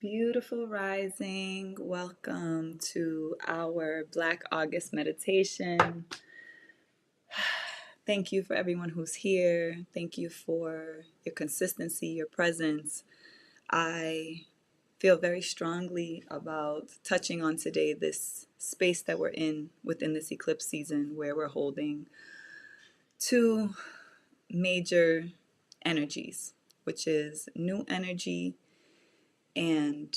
Beautiful rising. Welcome to our Black August meditation. Thank you for everyone who's here. Thank you for your consistency, your presence. I feel very strongly about touching on today this space that we're in within this eclipse season where we're holding two major energies, which is new energy and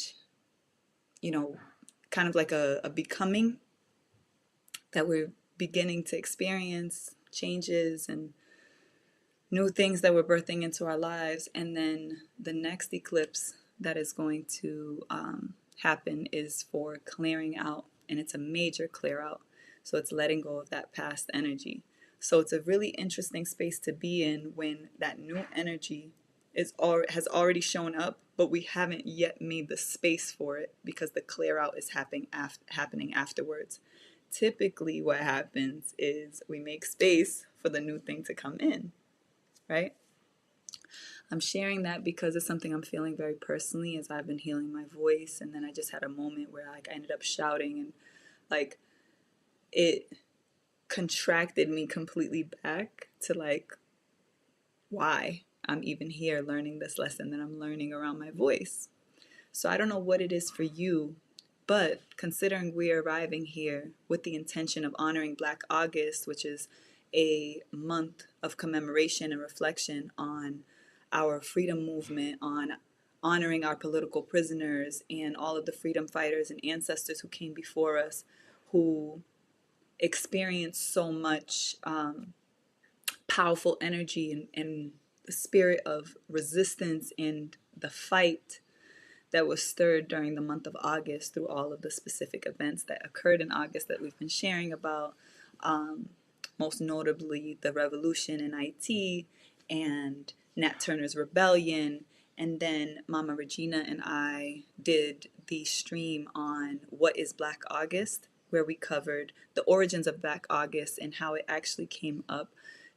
you know, kind of like a becoming that we're beginning to experience changes and new things that we're birthing into our lives. And then the next eclipse that is going to happen is for clearing out, and it's a major clear out. So it's letting go of that past energy. So it's a really interesting space to be in when that new energy has already shown up, but we haven't yet made the space for it because the clear out is happening afterwards. Typically, what happens is we make space for the new thing to come in, right? I'm sharing that because it's something I'm feeling very personally as I've been healing my voice, and then I just had a moment where I ended up shouting and like it contracted me completely back to why I'm even here learning this lesson that I'm learning around my voice. So I don't know what it is for you, but considering we're arriving here with the intention of honoring Black August, which is a month of commemoration and reflection on our freedom movement, on honoring our political prisoners and all of the freedom fighters and ancestors who came before us, who experienced so much powerful energy and the spirit of resistance and the fight that was stirred during the month of August through all of the specific events that occurred in August that we've been sharing about, most notably the revolution in Haiti and Nat Turner's rebellion. And then Mama Regina and I did the stream on What is Black August, where we covered the origins of Black August and how it actually came up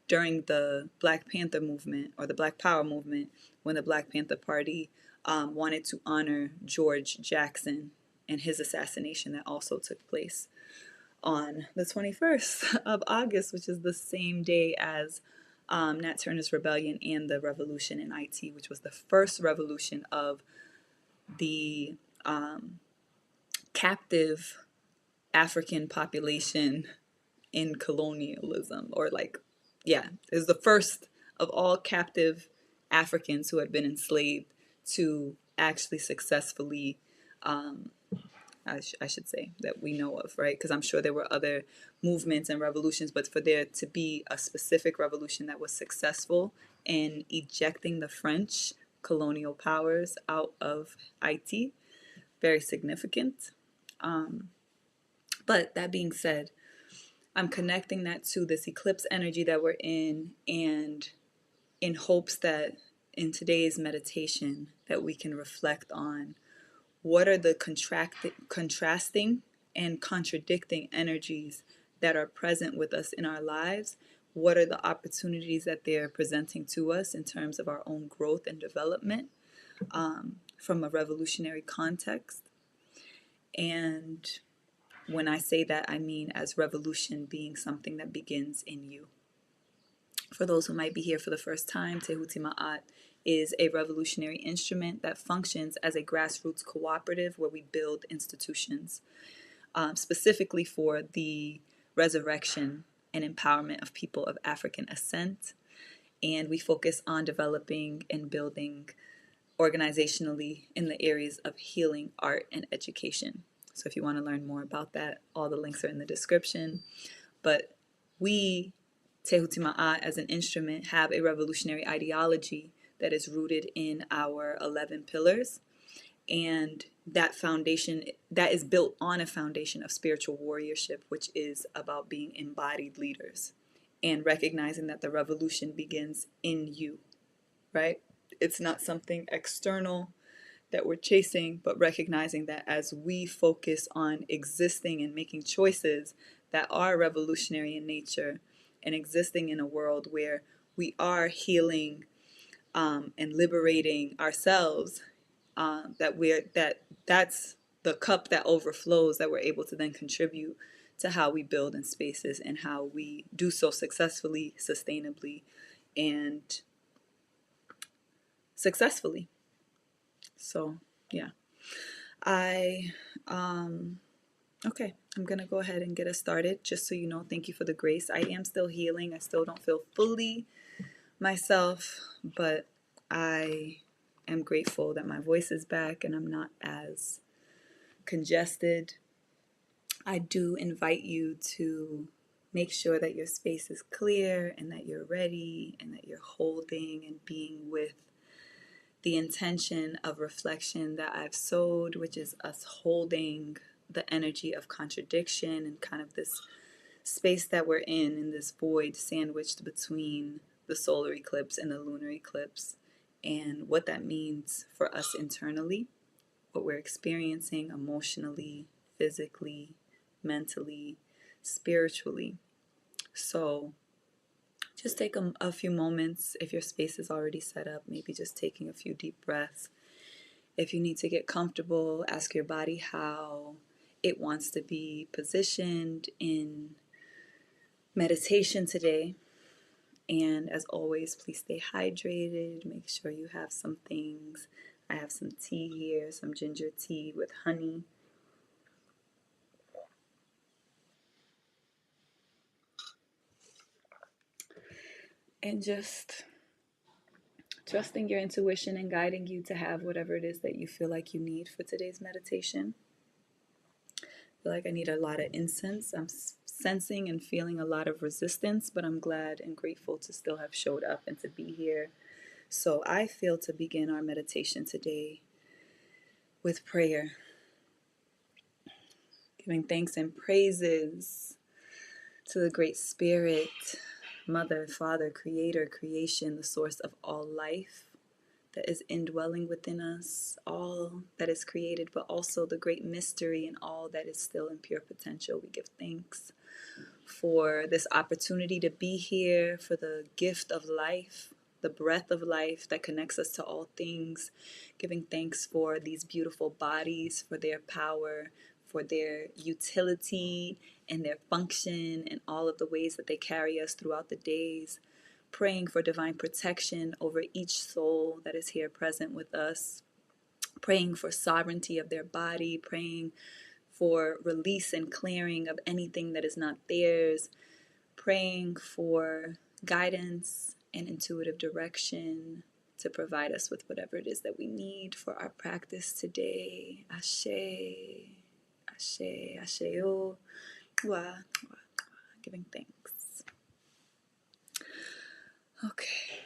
during the Black Panther movement or the Black Power movement when the Black Panther Party wanted to honor George Jackson and his assassination that also took place on the 21st of August, which is the same day as Nat Turner's rebellion and the revolution in Haiti, which was the first revolution of the captive African population in colonialism, or it was the first of all captive Africans who had been enslaved to actually successfully, I should say, that we know of, right? Because I'm sure there were other movements and revolutions, but for there to be a specific revolution that was successful in ejecting the French colonial powers out of Haiti, very significant. But that being said, I'm connecting that to this eclipse energy that we're in, and in hopes that in today's meditation that we can reflect on what are the contrasting and contradicting energies that are present with us in our lives. What are the opportunities that they're presenting to us in terms of our own growth and development from a revolutionary context? And when I say that, I mean as revolution being something that begins in you. For those who might be here for the first time, Tehuti Ma'at is a revolutionary instrument that functions as a grassroots cooperative where we build institutions, specifically for the resurrection and empowerment of people of African ascent. And we focus on developing and building organizationally in the areas of healing, art, and education. So if you want to learn more about that, all the links are in the description. But we, Tehuti Ma'at, as an instrument, have a revolutionary ideology that is rooted in our 11 pillars. And that foundation, that is built on a foundation of spiritual warriorship, which is about being embodied leaders and recognizing that the revolution begins in you, right? It's not something external that we're chasing, but recognizing that as we focus on existing and making choices that are revolutionary in nature and existing in a world where we are healing and liberating ourselves that's the cup that overflows, that we're able to then contribute to how we build in spaces and how we do so successfully, sustainably, and successfully. So yeah, I okay, I'm gonna go ahead and get us started. Just so you know, thank you for the grace. I am still healing. I still don't feel fully myself, but I am grateful that my voice is back and I'm not as congested. I do invite you to make sure that your space is clear and that you're ready and that you're holding and being with the intention of reflection that I've sowed, which is us holding the energy of contradiction and kind of this space that we're in this void sandwiched between the solar eclipse and the lunar eclipse, and what that means for us internally, what we're experiencing emotionally, physically, mentally, spiritually. So just take a few moments. If your space is already set up, maybe just taking a few deep breaths. If you need to get comfortable, ask your body how it wants to be positioned in meditation today. And as always, please stay hydrated. Make sure you have some things. I have some tea here, some ginger tea with honey. And just trusting your intuition and guiding you to have whatever it is that you feel like you need for today's meditation. I feel like I need a lot of incense. I'm sensing and feeling a lot of resistance, but I'm glad and grateful to still have showed up and to be here. So I feel to begin our meditation today with prayer, giving thanks and praises to the Great Spirit, Mother, Father, Creator, Creation, the source of all life that is indwelling within us, all that is created, but also the great mystery and all that is still in pure potential. We give thanks for this opportunity to be here, for the gift of life, the breath of life that connects us to all things, giving thanks for these beautiful bodies, for their power, for their utility and their function and all of the ways that they carry us throughout the days, praying for divine protection over each soul that is here present with us, praying for sovereignty of their body, praying for release and clearing of anything that is not theirs, praying for guidance and intuitive direction to provide us with whatever it is that we need for our practice today. Ashe, Ashe, Asheo, Wa, Wa, giving thanks. Okay,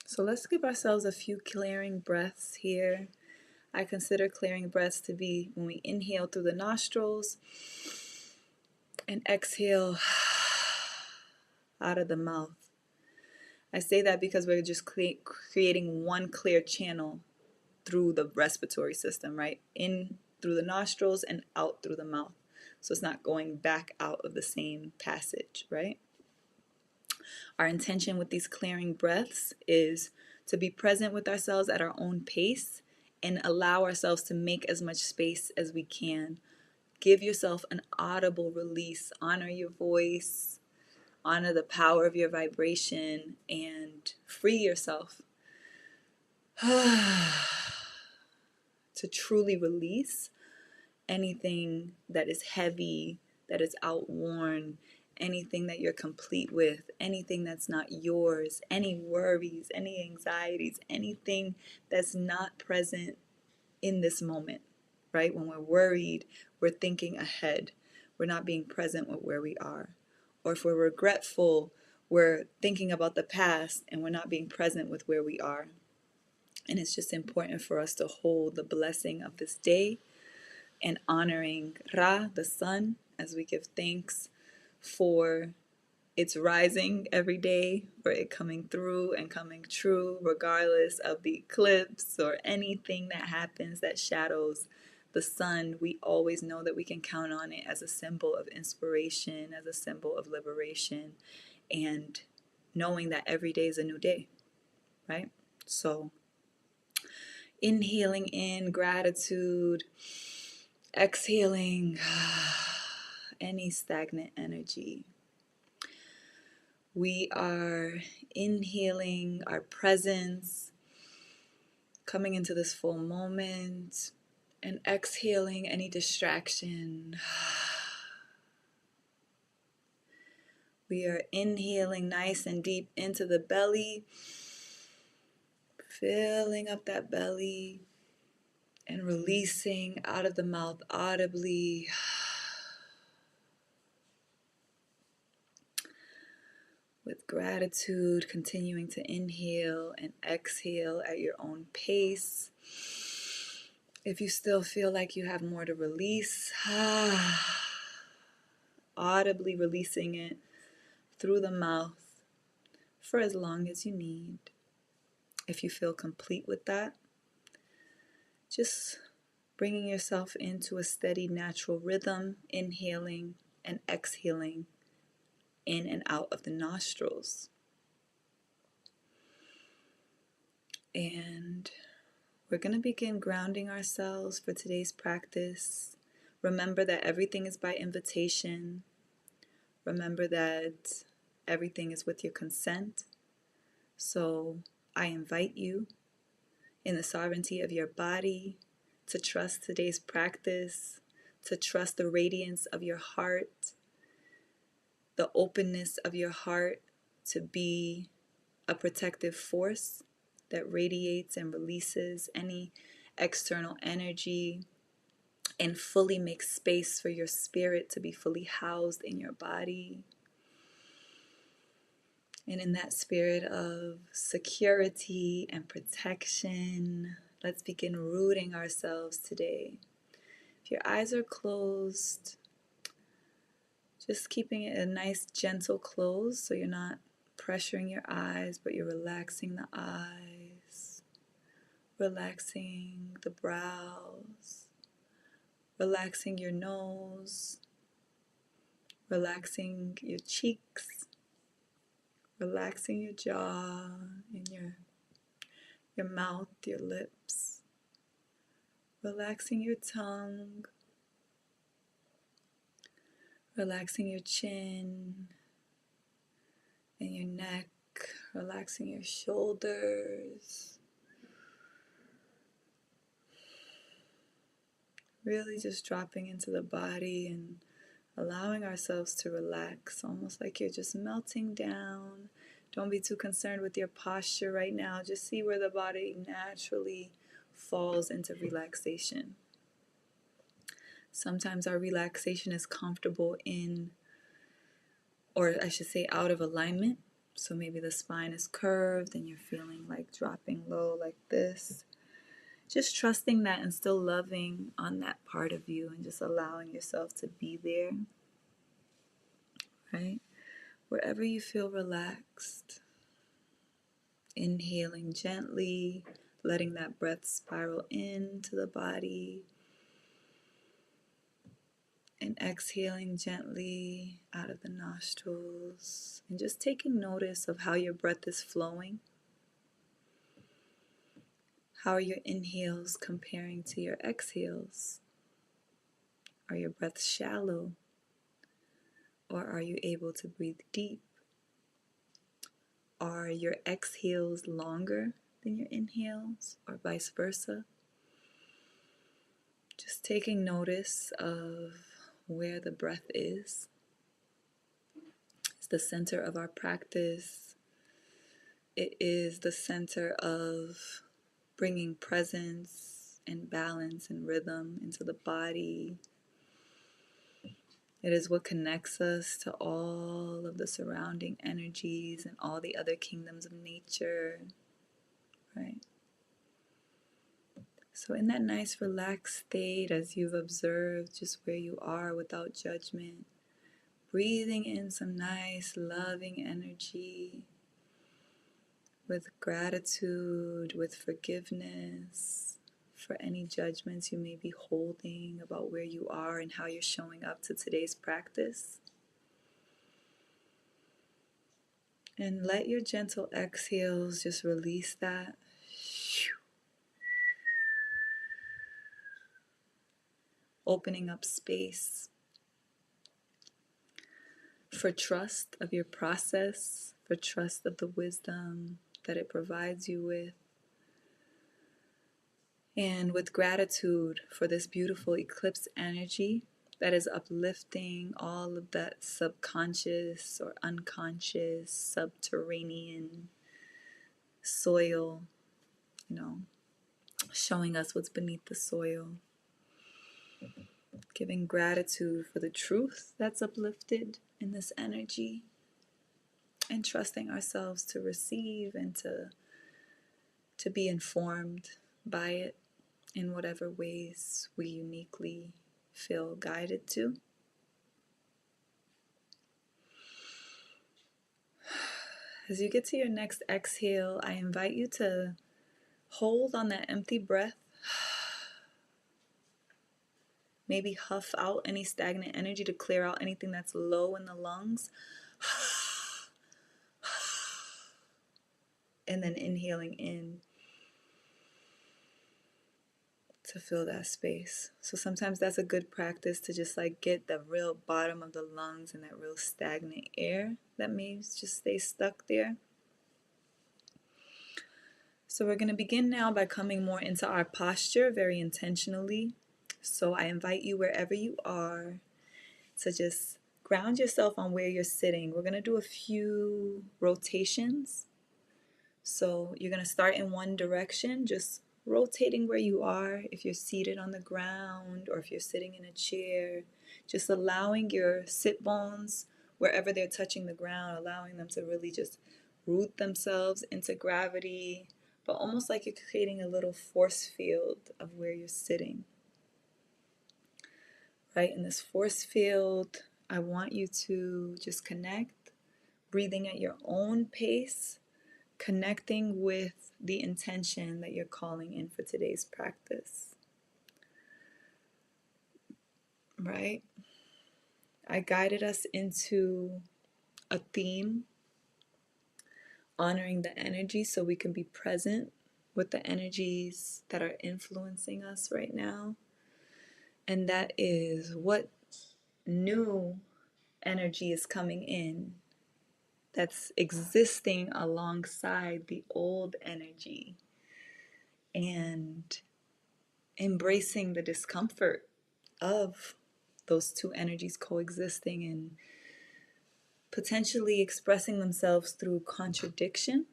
so let's give ourselves a few clearing breaths here. I consider clearing breaths to be when we inhale through the nostrils and exhale out of the mouth. I say that because we're just creating one clear channel through the respiratory system, right? In through the nostrils and out through the mouth. So it's not going back out of the same passage, right? Our intention with these clearing breaths is to be present with ourselves at our own pace and allow ourselves to make as much space as we can. Give yourself an audible release. Honor your voice. Honor the power of your vibration and free yourself to truly release anything that is heavy, that is outworn, anything that you're complete with, anything that's not yours, any worries, any anxieties, anything that's not present in this moment, right? When we're worried, we're thinking ahead. We're not being present with where we are. Or if we're regretful, we're thinking about the past and we're not being present with where we are. And it's just important for us to hold the blessing of this day and honoring Ra, the sun, as we give thanks for its rising every day, for it coming through and coming true, regardless of the eclipse or anything that happens that shadows the sun. We always know that we can count on it as a symbol of inspiration, as a symbol of liberation, and knowing that every day is a new day, right? So Inhaling in gratitude, exhaling any stagnant energy. We are inhaling our presence, coming into this full moment, and exhaling any distraction. We are inhaling nice and deep into the belly, filling up that belly, and releasing out of the mouth audibly. With gratitude, continuing to inhale and exhale at your own pace. If you still feel like you have more to release, audibly releasing it through the mouth for as long as you need. If you feel complete with that, just bringing yourself into a steady, natural rhythm, inhaling and exhaling in and out of the nostrils. And we're going to begin grounding ourselves for today's practice. Remember that everything is by invitation. Remember that everything is with your consent. So I invite you, in the sovereignty of your body, to trust today's practice, to trust the radiance of your heart, the openness of your heart to be a protective force that radiates and releases any external energy and fully makes space for your spirit to be fully housed in your body. And in that spirit of security and protection, let's begin rooting ourselves today. If your eyes are closed, just keeping it a nice gentle close so you're not pressuring your eyes, but you're relaxing the eyes, relaxing the brows, relaxing your nose, relaxing your cheeks, relaxing your jaw and your mouth, your lips, relaxing your tongue, relaxing your chin and your neck, relaxing your shoulders. Really just dropping into the body and allowing ourselves to relax, almost like you're just melting down. Don't be too concerned with your posture right now. Just see where the body naturally falls into relaxation. Sometimes our relaxation is comfortable in, or I should say, out of alignment. So maybe the spine is curved and you're feeling like dropping low like this. Just trusting that and still loving on that part of you and just allowing yourself to be there, right? Wherever you feel relaxed, inhaling gently, letting that breath spiral into the body, and exhaling gently out of the nostrils, and just taking notice of how your breath is flowing. How are your inhales comparing to your exhales? Are your breaths shallow? Or are you able to breathe deep? Are your exhales longer than your inhales, or vice versa? Just taking notice of where the breath is. It's the center of our practice. It is the center of bringing presence and balance and rhythm into the body. It is what connects us to all of the surrounding energies and all the other kingdoms of nature, right? So in that nice relaxed state, as you've observed just where you are without judgment, breathing in some nice loving energy with gratitude, with forgiveness for any judgments you may be holding about where you are and how you're showing up to today's practice. And let your gentle exhales just release that. opening up space for trust of your process, for trust of the wisdom that it provides you with, and with gratitude for this beautiful eclipse energy that is uplifting all of that subconscious or unconscious, subterranean soil, showing us what's beneath the soil. Giving gratitude for the truth that's uplifted in this energy, and trusting ourselves to receive and to be informed by it in whatever ways we uniquely feel guided to. As you get to your next exhale, I invite you to hold on that empty breath. Maybe huff out any stagnant energy to clear out anything that's low in the lungs. And then inhaling in to fill that space. So sometimes that's a good practice to just get the real bottom of the lungs and that real stagnant air that may just stay stuck there. So we're going to begin now by coming more into our posture very intentionally. So I invite you, wherever you are, to just ground yourself on where you're sitting. We're going to do a few rotations. So you're going to start in one direction, just rotating where you are. If you're seated on the ground or if you're sitting in a chair, just allowing your sit bones, wherever they're touching the ground, allowing them to really just root themselves into gravity, but almost like you're creating a little force field of where you're sitting. Right? In this force field, I want you to just connect, breathing at your own pace, connecting with the intention that you're calling in for today's practice. Right? I guided us into a theme, honoring the energy so we can be present with the energies that are influencing us right now. And that is, what new energy is coming in that's existing alongside the old energy, and embracing the discomfort of those two energies coexisting and potentially expressing themselves through contradiction,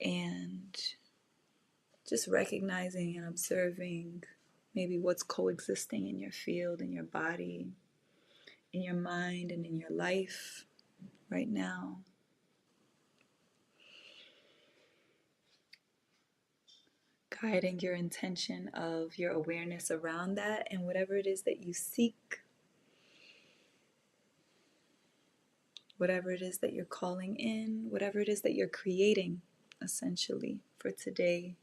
and just recognizing and observing maybe what's coexisting in your field, in your body, in your mind, and in your life right now. Guiding your intention of your awareness around that and whatever it is that you seek, whatever it is that you're calling in, whatever it is that you're creating, essentially, for today.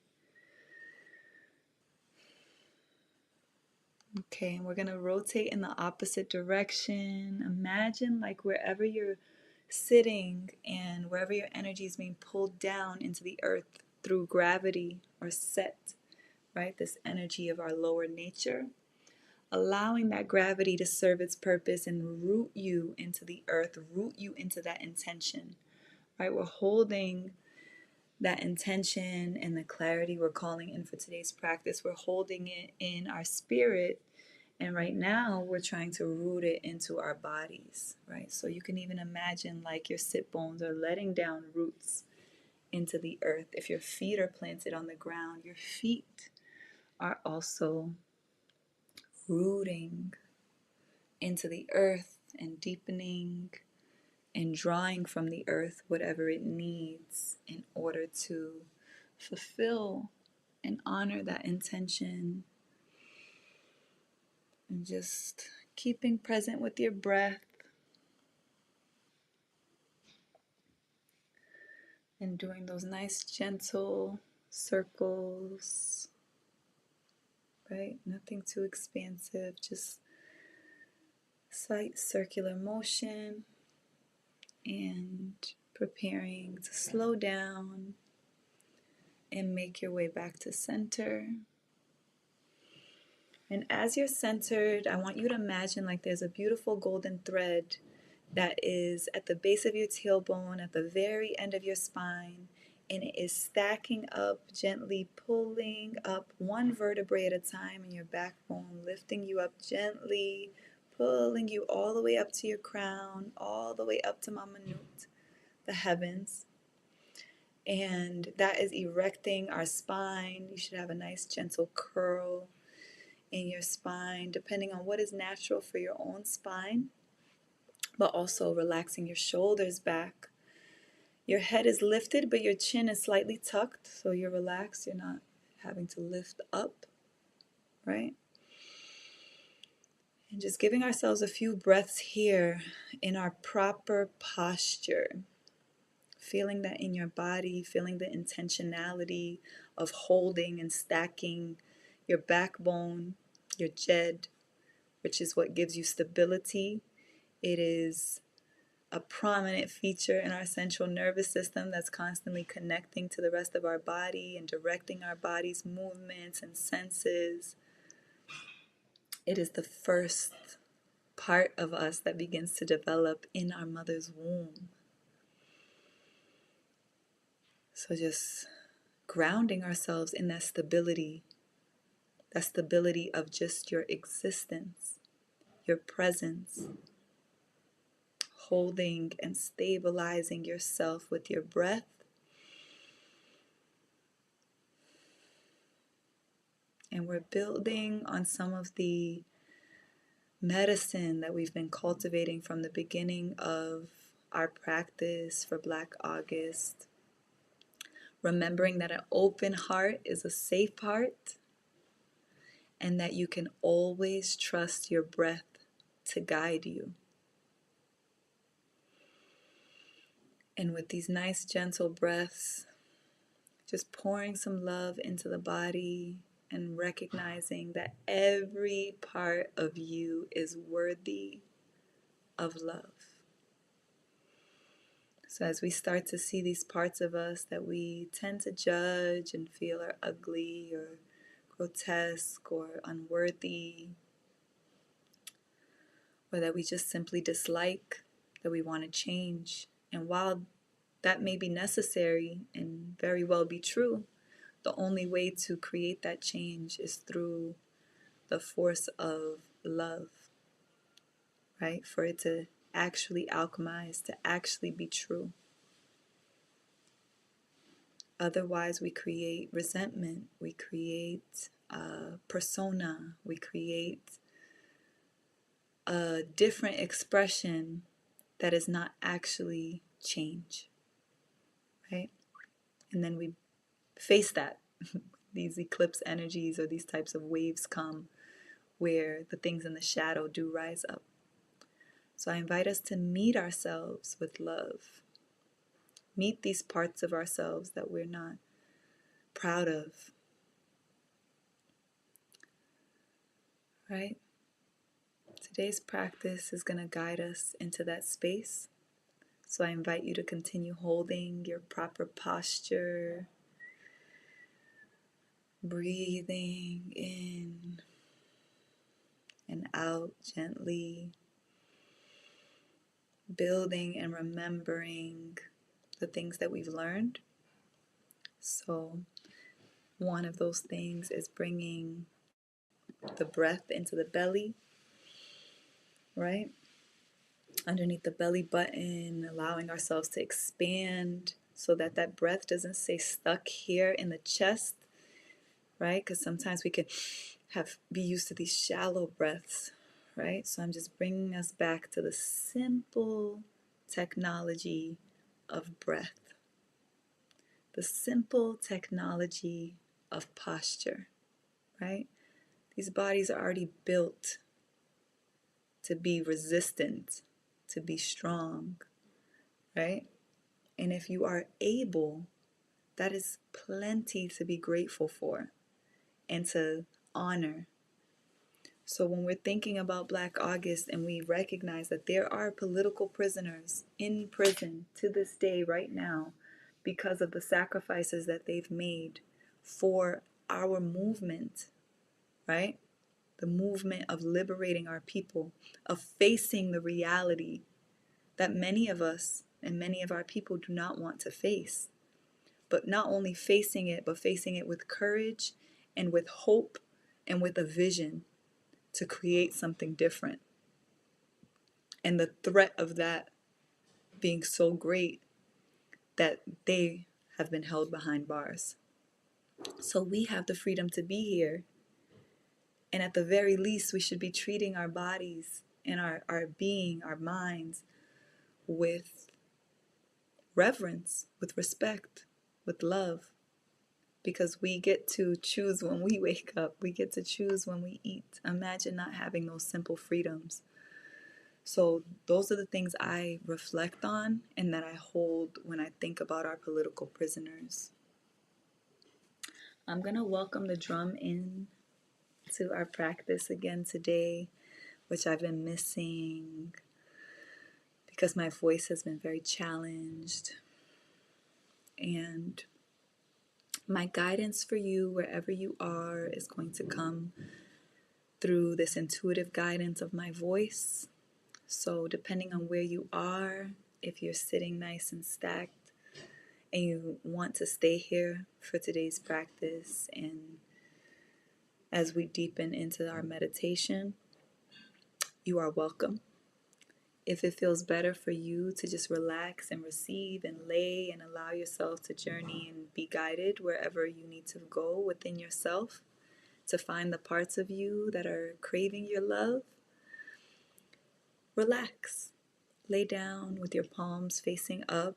Okay, and we're going to rotate in the opposite direction. Imagine wherever you're sitting and wherever your energy is being pulled down into the earth through gravity or set, right? This energy of our lower nature, allowing that gravity to serve its purpose and root you into the earth, root you into that intention, right? We're holding that intention and the clarity we're calling in for today's practice. We're holding it in our spirit, and right now we're trying to root it into our bodies, right? So you can even imagine your sit bones are letting down roots into the earth. If your feet are planted on the ground, your feet are also rooting into the earth and deepening and drawing from the earth whatever it needs in order to fulfill and honor that intention. And just keeping present with your breath and doing those nice gentle circles, right? Nothing too expansive, just slight circular motion, and preparing to slow down and make your way back to center. And as you're centered, I want you to imagine like there's a beautiful golden thread that is at the base of your tailbone, at the very end of your spine, and it is stacking up, gently pulling up one vertebrae at a time in your backbone, lifting you up gently, pulling you all the way up to your crown, all the way up to Mama Nut, the heavens. And that is erecting our spine. You should have a nice gentle curl in your spine, depending on what is natural for your own spine, but also relaxing your shoulders back. Your head is lifted, but your chin is slightly tucked, so you're relaxed. You're not having to lift up, right? And just giving ourselves a few breaths here in our proper posture. Feeling that in your body, feeling the intentionality of holding and stacking your backbone, your jed, which is what gives you stability. It is a prominent feature in our central nervous system that's constantly connecting to the rest of our body and directing our body's movements and senses. It is the first part of us that begins to develop in our mother's womb. So just grounding ourselves in that stability of just your existence, your presence, holding and stabilizing yourself with your breath. And we're building on some of the medicine that we've been cultivating from the beginning of our practice for Black August. Remembering that an open heart is a safe heart, and that you can always trust your breath to guide you. And with these nice gentle breaths, just pouring some love into the body and recognizing that every part of you is worthy of love. So as we start to see these parts of us that we tend to judge and feel are ugly or grotesque or unworthy, or that we just simply dislike, that we want to change. And while that may be necessary and very well be true, the only way to create that change is through the force of love, right? For it to actually alchemize, to actually be true. Otherwise, we create resentment, we create persona, we create a different expression that is not actually change, right? And then we face that. These eclipse energies or these types of waves come where the things in the shadow do rise up. So I invite us to meet ourselves with love. Meet these parts of ourselves that we're not proud of, right? Today's practice is going to guide us into that space. So I invite you to continue holding your proper posture, breathing in and out gently, building and remembering the things that we've learned. So one of those things is bringing the breath into the belly, right? Underneath the belly button, allowing ourselves to expand so that that breath doesn't stay stuck here in the chest, right? Because sometimes we can be used to these shallow breaths, right? So I'm just bringing us back to the simple technology of breath, the simple technology of posture, right? These bodies are already built to be resistant, to be strong, right? And if you are able, that is plenty to be grateful for and to honor. So when we're thinking about Black August and we recognize that there are political prisoners in prison to this day right now because of the sacrifices that they've made for our movement, right? the movement of liberating our people, of facing the reality that many of us and many of our people do not want to face. But not only facing it, but facing it with courage and with hope and with a vision to create something different. And the threat of that being so great that they have been held behind bars. So we have the freedom to be here. And at the very least, we should be treating our bodies and our being, our minds, with reverence, with respect, with love. Because we get to choose when we wake up. We get to choose when we eat. Imagine not having those simple freedoms. So those are the things I reflect on and that I hold when I think about our political prisoners. I'm going to welcome the drum in to our practice again today, which I've been missing because my voice has been very challenged. And my guidance for you, wherever you are, is going to come through this intuitive guidance of my voice. So depending on where you are, if you're sitting nice and stacked and you want to stay here for today's practice, and as we deepen into our meditation, you are welcome. If it feels better for you to just relax and receive and lay and allow yourself to journey and be guided wherever you need to go within yourself to find the parts of you that are craving your love, relax. Lay down with your palms facing up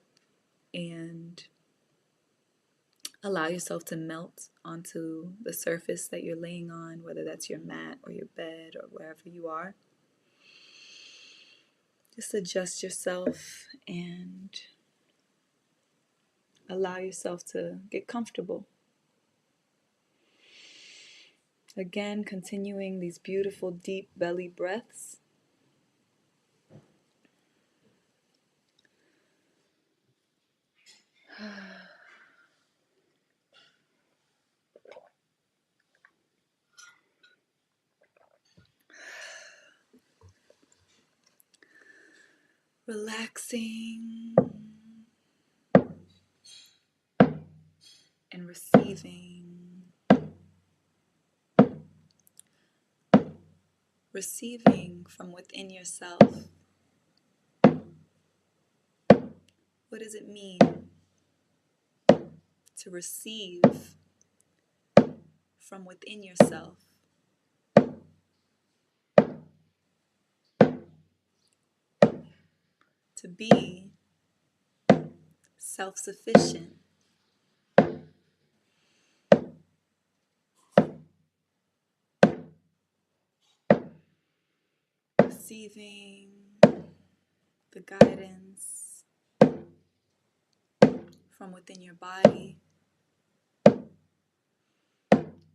and allow yourself to melt onto the surface that you're laying on, whether that's your mat or your bed or wherever you are. Just adjust yourself and allow yourself to get comfortable. Again, continuing these beautiful deep belly breaths. Relaxing and receiving. Receiving from within yourself. What does it mean to receive from within yourself? To be self-sufficient. Receiving the guidance from within your body,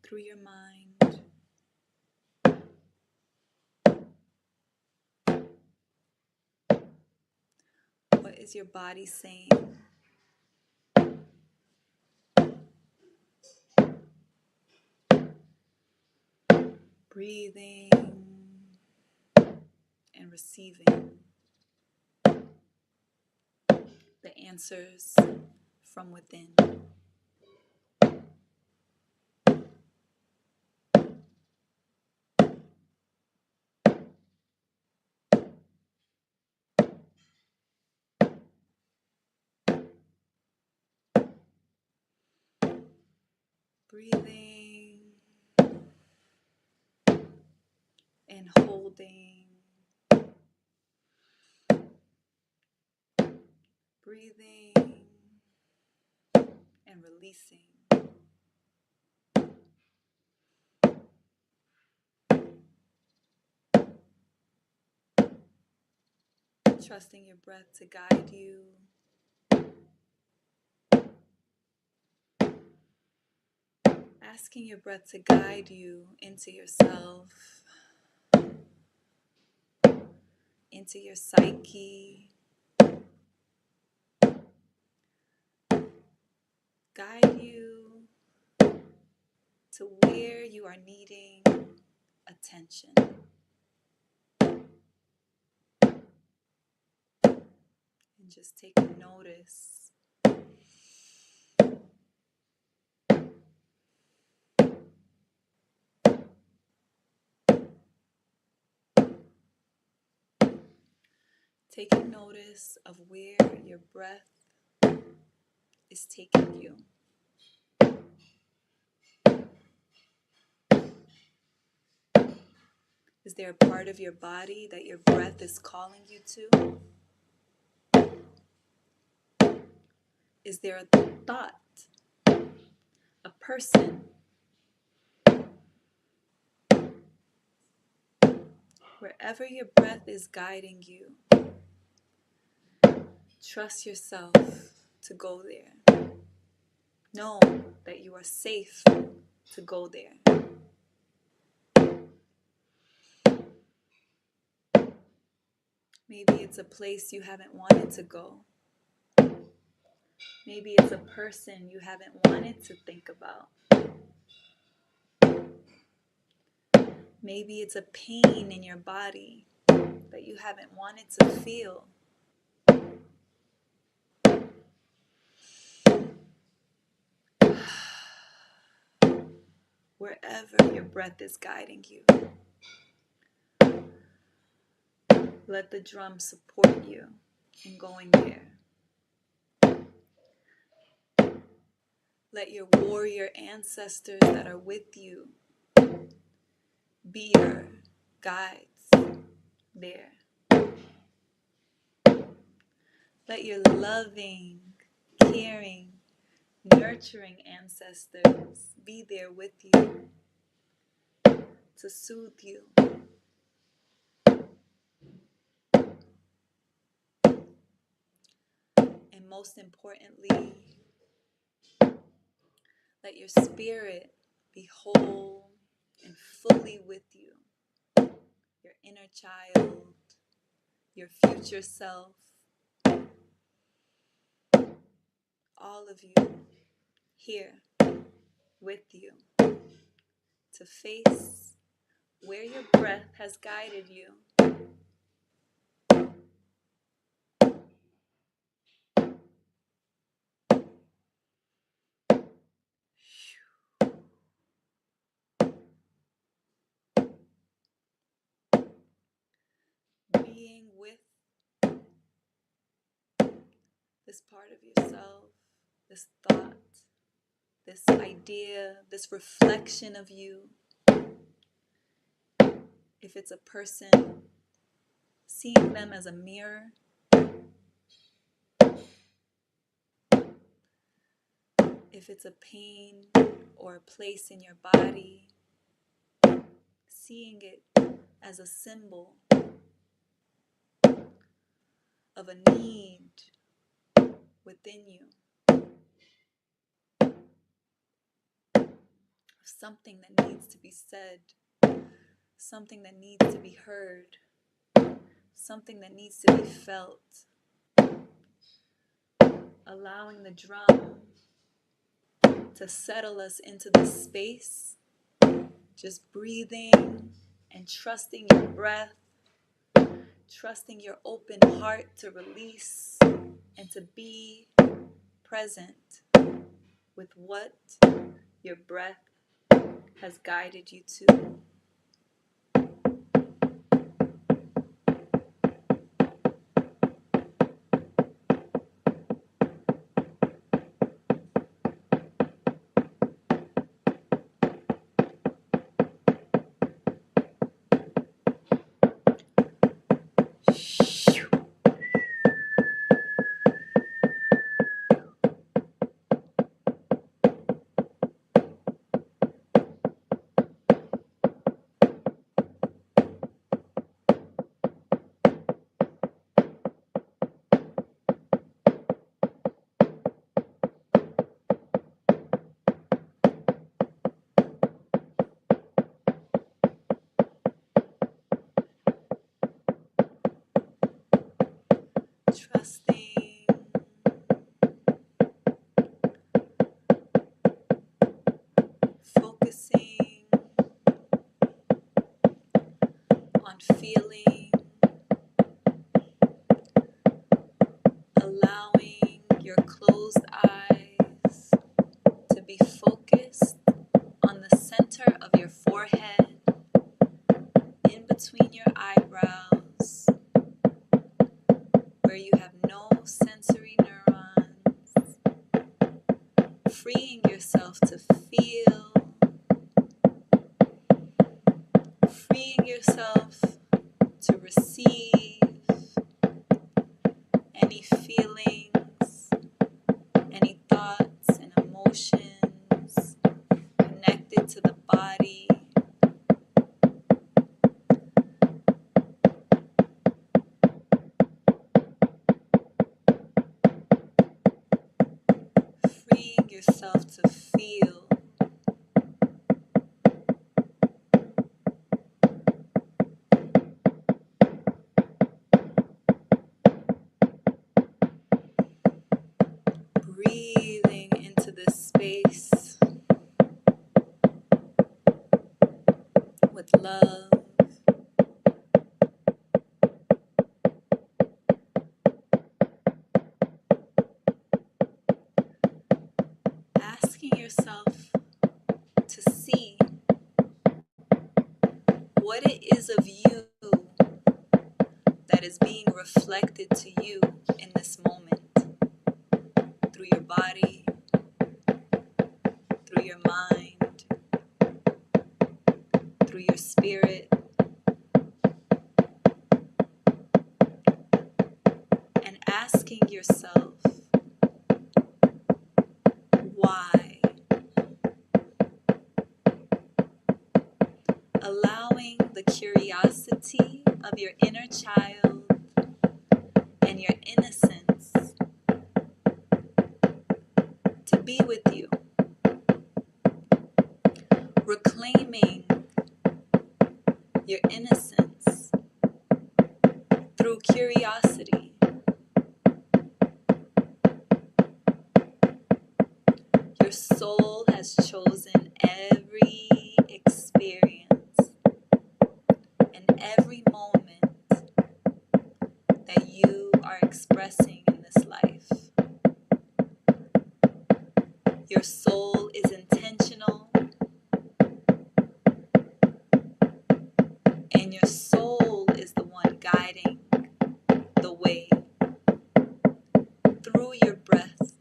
through your mind. What is your body saying? Breathing and receiving the answers from within. Breathing and holding. Breathing and releasing. Trusting your breath to guide you. Asking your breath to guide you into yourself, into your psyche. Guide you to where you are needing attention. And just take notice. Taking notice of where your breath is taking you. Is there a part of your body that your breath is calling you to? Is there a thought, a person? Wherever your breath is guiding you, trust yourself to go there. Know that you are safe to go there. Maybe it's a place you haven't wanted to go. Maybe it's a person you haven't wanted to think about. Maybe it's a pain in your body that you haven't wanted to feel. Wherever your breath is guiding you, let the drum support you in going there. Let your warrior ancestors that are with you be your guides there. Let your loving, caring, nurturing ancestors be there with you to soothe you. And most importantly, let your spirit be whole and fully with you. Your inner child, your future self, all of you here with you to face where your breath has guided you. Being with this part of yourself, this thought, this idea, this reflection of you. If it's a person, seeing them as a mirror. If it's a pain or a place in your body, seeing it as a symbol of a need within you, of something that needs to be said, something that needs to be heard, something that needs to be felt. Allowing the drum to settle us into this space, just breathing and trusting your breath, trusting your open heart to release and to be present with what your breath has guided you to. on feeling, allowing your closed eyes to be focused on the center of your forehead, in between your eyebrows, where you have no sensory neurons, freeing yourself to feel, freeing yourself to receive any feelings, any thoughts and emotions connected to the body. Freeing yourself to feel. Breathing into this space with love. Asking yourself to see what it is of you that is being reflected to you in this moment, through your body, through your mind, through your spirit, and asking yourself why. Allowing the curiosity of your inner child and your innocence to be with you. Reclaiming your innocence through curiosity. Your soul has chosen every experience and every moment that you are expressing in this life. Your soul is intentional, and your soul is the one guiding the way through your breath.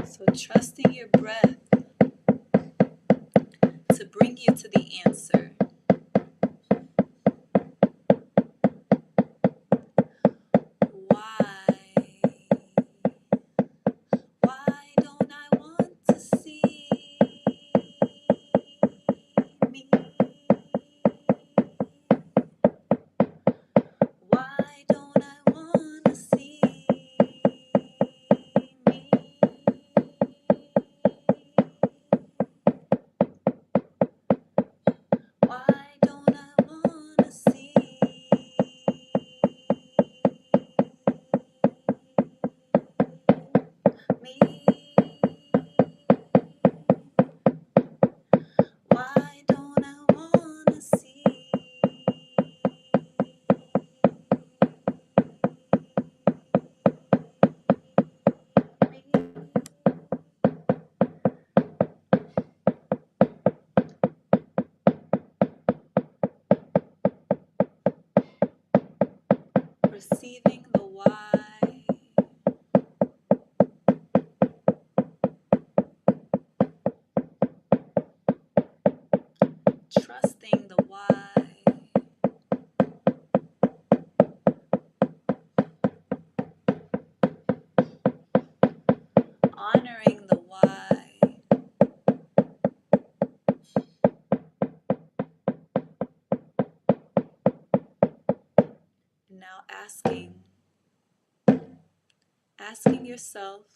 So trusting your breath to bring you to the answer. Why? Why don't I want to see me? Why don't I want to see me? Why don't I want to see me? Why don't I want to see me? Receiving the why, trusting the why, honoring the why, and now asking yourself,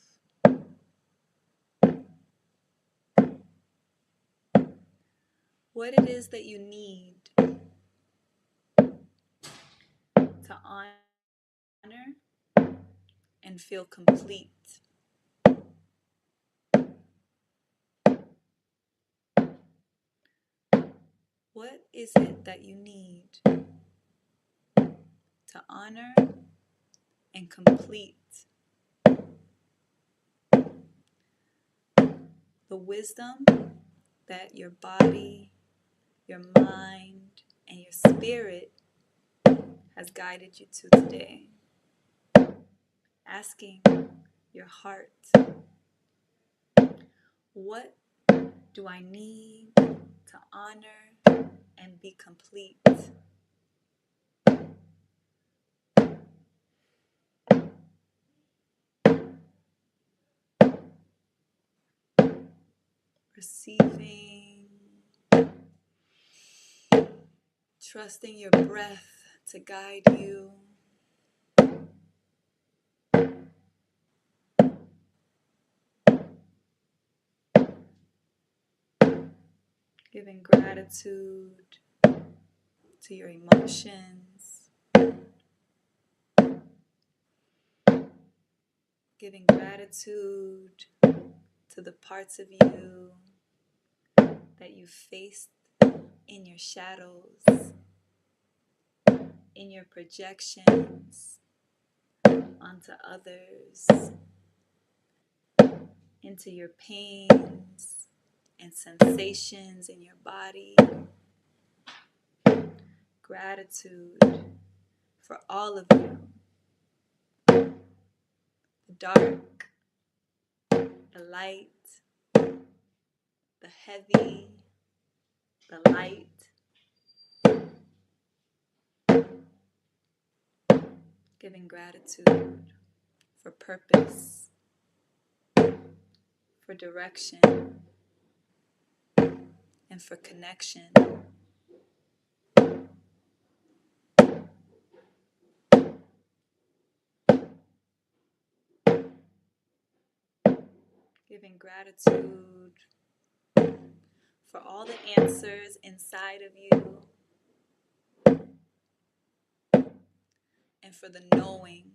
what it is that you need to honor and feel complete. is it that you need to honor and complete the wisdom that your body, your mind, and your spirit has guided you to today? Asking your heart, what do I need to honor and be complete? Receiving, trusting your breath to guide you. Giving gratitude to your emotions. Giving gratitude to the parts of you that you faced in your shadows, in your projections onto others, into your pains and sensations in your body. Gratitude for all of you. The dark, the light, the heavy, the light. Giving gratitude for purpose, for direction, and for connection. Giving gratitude for all the answers inside of you and for the knowing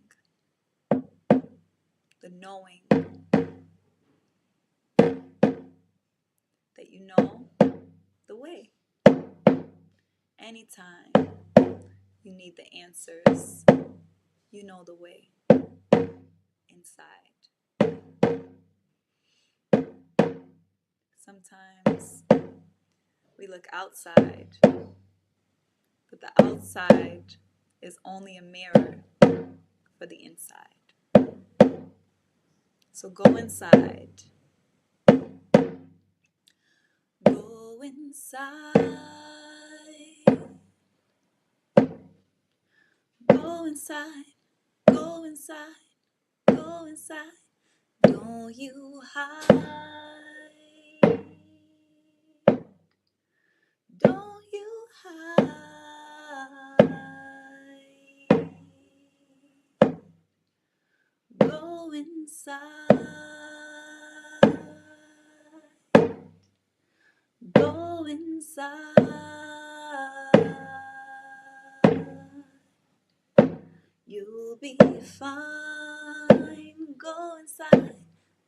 that you know the way. Anytime you need the answers, you know the way inside. Sometimes we look outside, but the outside is only a mirror for the inside. So go inside. Go inside. Go inside. Go inside. Go inside. Don't you hide. Don't you hide. Go inside. Go inside. You'll be fine. Go inside.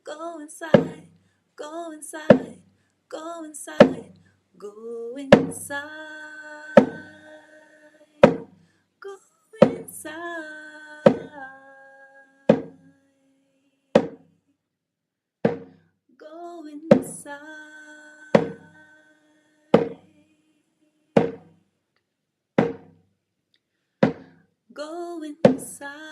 Go inside. Go inside. Go inside. Go inside. Go inside. Go inside. Go inside.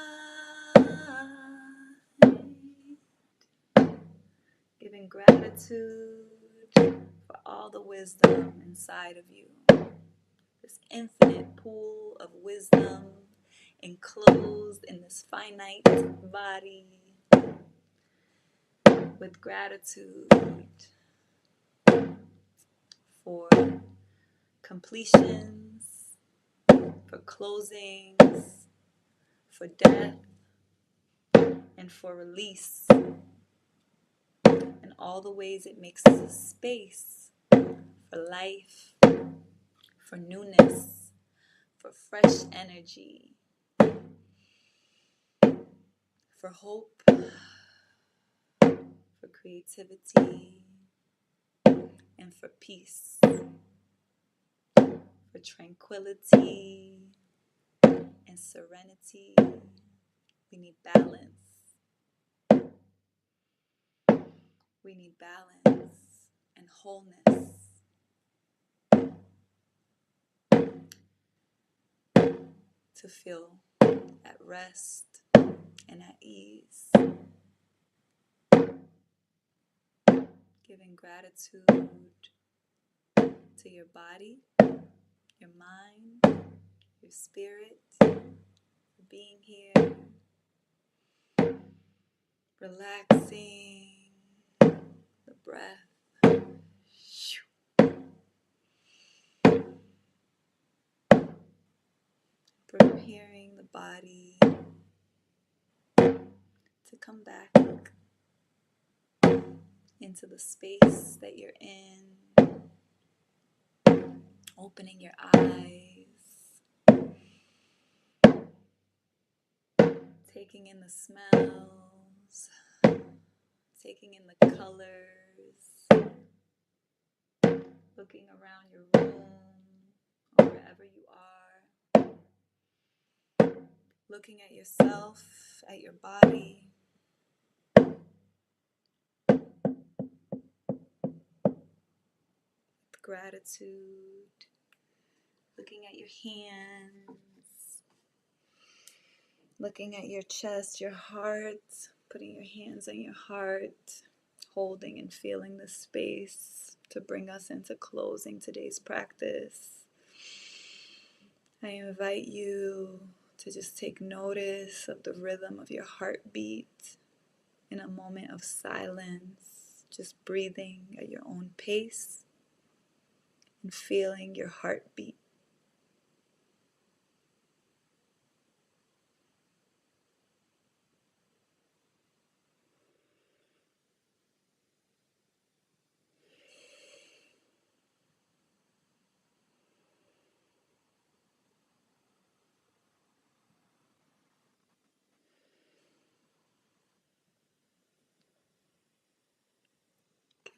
Giving gratitude for all the wisdom inside of you. This infinite pool of wisdom enclosed in this finite body. With gratitude for completions, for closings, for death, and for release, and all the ways it makes space for life, for newness, for fresh energy, for hope, for creativity, and for peace, for for tranquility and serenity. We need balance. We need balance and wholeness to feel at rest and at ease. Giving gratitude to your body, your mind, your spirit, for being here. Relaxing the breath. Preparing the body to come back into the space that you're in. Opening your eyes. Taking in the smells. Taking in the colors. Looking around your room or wherever you are. Looking at yourself, at your body. With gratitude. Looking at your hands. Looking at your chest, your heart. Putting your hands on your heart. Holding and feeling the space to bring us into closing today's practice. I invite you to just take notice of the rhythm of your heartbeat in a moment of silence, just breathing at your own pace and feeling your heartbeat.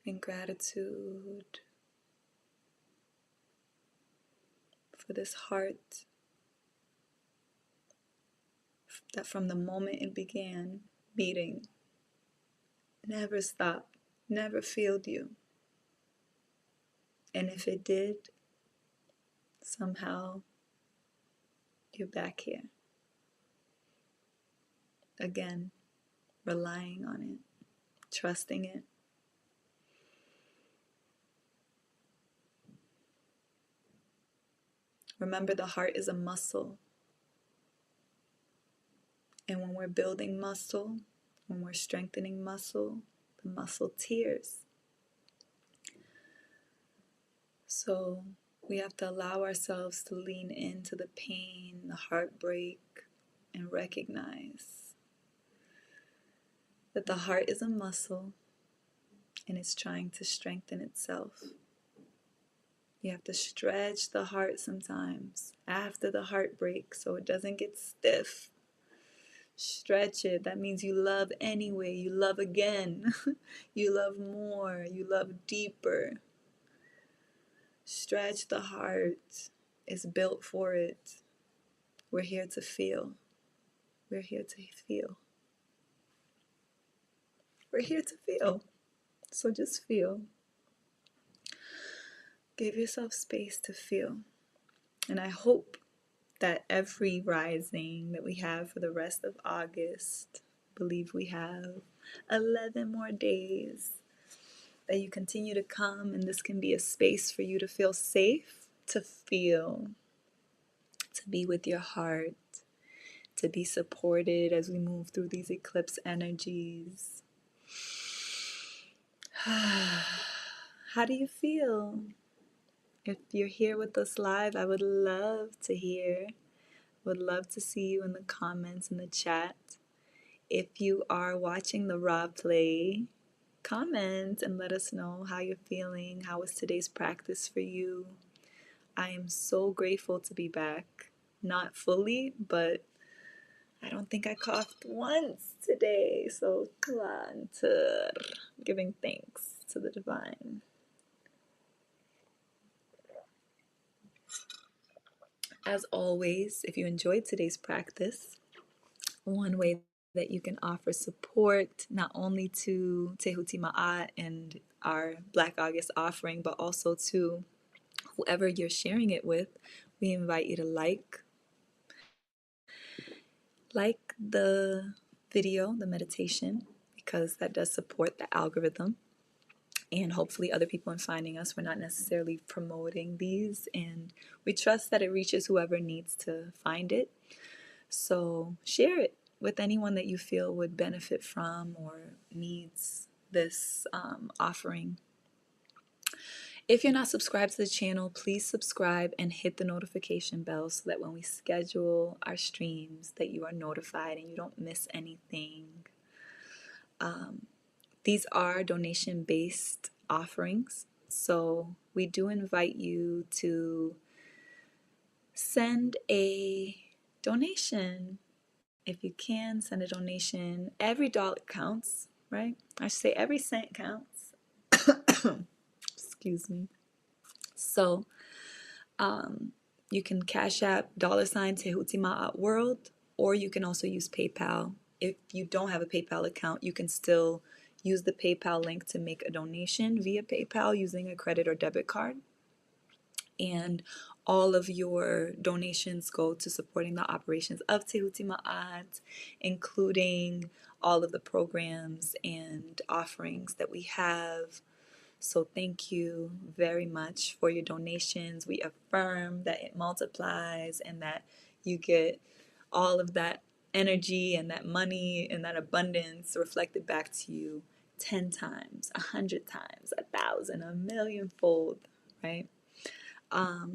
Giving gratitude for this heart that from the moment it began beating, never stopped, never failed you. And if it did, somehow you're back here. Again, relying on it, trusting it. Remember, the heart is a muscle. And when we're building muscle, when we're strengthening muscle, the muscle tears. So we have to allow ourselves to lean into the pain, the heartbreak, and recognize that the heart is a muscle and it's trying to strengthen itself. You have to stretch the heart sometimes after the heartbreak so it doesn't get stiff. Stretch it. That means you love anyway. You love again. You love more. You love deeper. Stretch the heart. It's built for it. We're here to feel. We're here to feel. We're here to feel. So just feel. Give yourself space to feel. And I hope that every rising that we have for the rest of August, I believe we have 11 more days, that you continue to come, and this can be a space for you to feel safe, to feel, to be with your heart, to be supported as we move through these eclipse energies. How do you feel? If you're here with us live, I would love to hear. Would love to see you in the comments in the chat. If you are watching the raw play, comment and let us know how you're feeling. How was today's practice for you? I am so grateful to be back. Not fully, but I don't think I coughed once today. So, giving thanks to the divine. As always, if you enjoyed today's practice, one way that you can offer support not only to Tehuti Ma'at and our Black August offering, but also to whoever you're sharing it with, we invite you to like the video, the meditation, because that does support the algorithm. And hopefully other people in finding us, we're not necessarily promoting these, and we trust that it reaches whoever needs to find it. So share it with anyone that you feel would benefit from or needs this offering. If you're not subscribed to the channel, please subscribe and hit the notification bell so that when we schedule our streams that you are notified and you don't miss anything. These are donation-based offerings, so we do invite you to send a donation. If you can, send a donation. Every dollar counts, right? I should say every cent counts. Excuse me. So you can Cash App $ Tehuti Ma'at World, or you can also use PayPal. If you don't have a PayPal account, you can still use the PayPal link to make a donation via PayPal using a credit or debit card. And all of your donations go to supporting the operations of Tehuti Ma'at, including all of the programs and offerings that we have. So thank you very much for your donations. We affirm that it multiplies and that you get all of that energy and that money and that abundance reflected back to you 10 times, 100 times, 1,000, a million fold, right?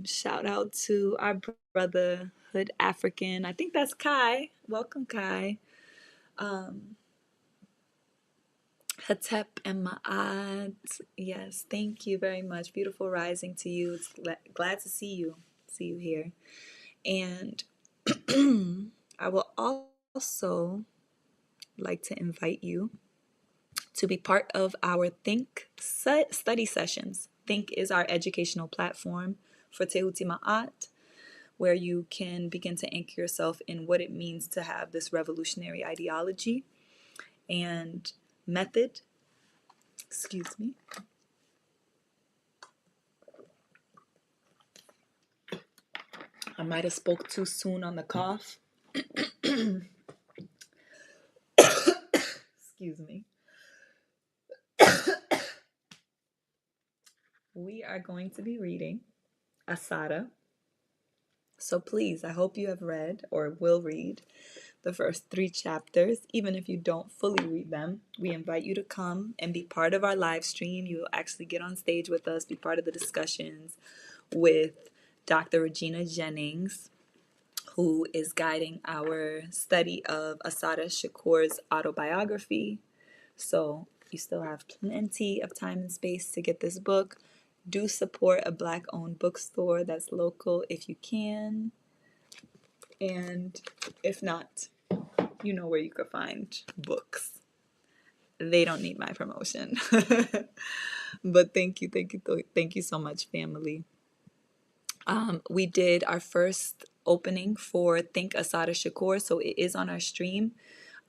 Shout out to our brotherhood African. I think that's Kai. Welcome, Kai. Hatep and Ma'at. Yes, thank you very much. Beautiful rising to you. It's glad to see you. See you here. And I will also like to invite you to be part of our Think study sessions. Think is our educational platform for Tehuti Ma'at, where you can begin to anchor yourself in what it means to have this revolutionary ideology and method. Excuse me. I might have spoke too soon on the cough. Excuse me. We are going to be reading Asada. So please, I hope you have read or will read the first 3 chapters. Even if you don't fully read them, we invite you to come and be part of our live stream. You will actually get on stage with us, be part of the discussions with Dr. Regina Jennings, who is guiding our study of Assata Shakur's autobiography. So you still have plenty of time and space to get this book. Do support a Black-owned bookstore that's local if you can. And if not, you know where you could find books. They don't need my promotion. But thank you so much, family. We did our first opening for Think Asada Shakur, so it is on our stream,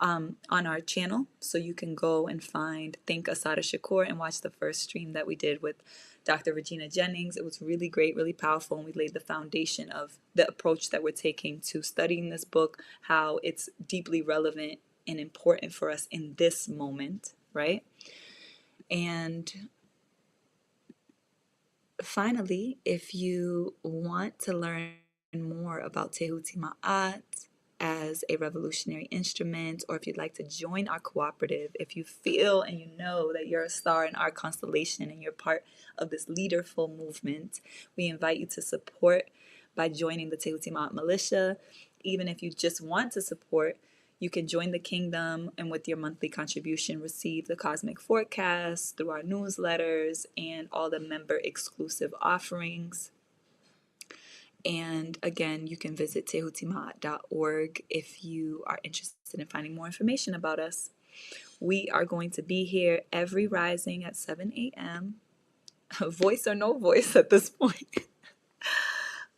on our channel. So you can go and find Think Asada Shakur and watch the first stream that we did with Dr. Regina Jennings. It was really great, really powerful, and we laid the foundation of the approach that we're taking to studying this book, how it's deeply relevant and important for us in this moment, right? And finally, if you want to learn more about Tehuti Ma'at as a revolutionary instrument, or if you'd like to join our cooperative, if you feel and you know that you're a star in our constellation and you're part of this leaderful movement, we invite you to support by joining the Tehuti Ma'at militia. Even if you just want to support, you can join the kingdom and with your monthly contribution receive the cosmic forecast through our newsletters and all the member exclusive offerings. And again, you can visit tehutimaat.org if you are interested in finding more information about us. We are going to be here every rising at 7 a.m. Voice or no voice at this point.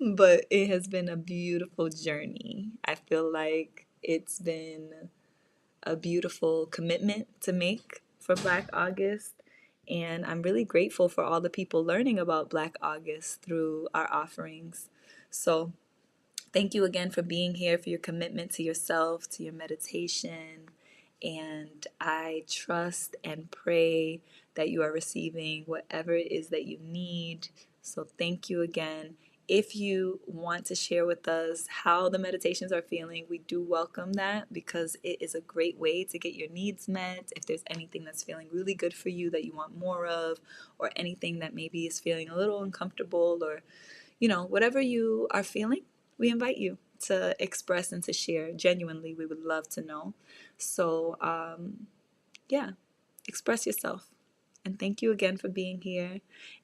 but it has been a beautiful journey. I feel like it's been a beautiful commitment to make for Black August. And I'm really grateful for all the people learning about Black August through our offerings. So thank you again for being here, for your commitment to yourself, to your meditation. And I trust and pray that you are receiving whatever it is that you need. So thank you again. If you want to share with us how the meditations are feeling, we do welcome that because it is a great way to get your needs met. If there's anything that's feeling really good for you that you want more of, or anything that maybe is feeling a little uncomfortable, or whatever you are feeling, we invite you to express and to share. Genuinely, we would love to know. So, yeah, express yourself. And thank you again for being here.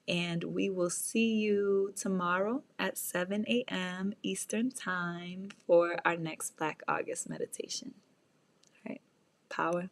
And we will see you tomorrow at 7 a.m. Eastern Time for our next Black August meditation. All right. Power.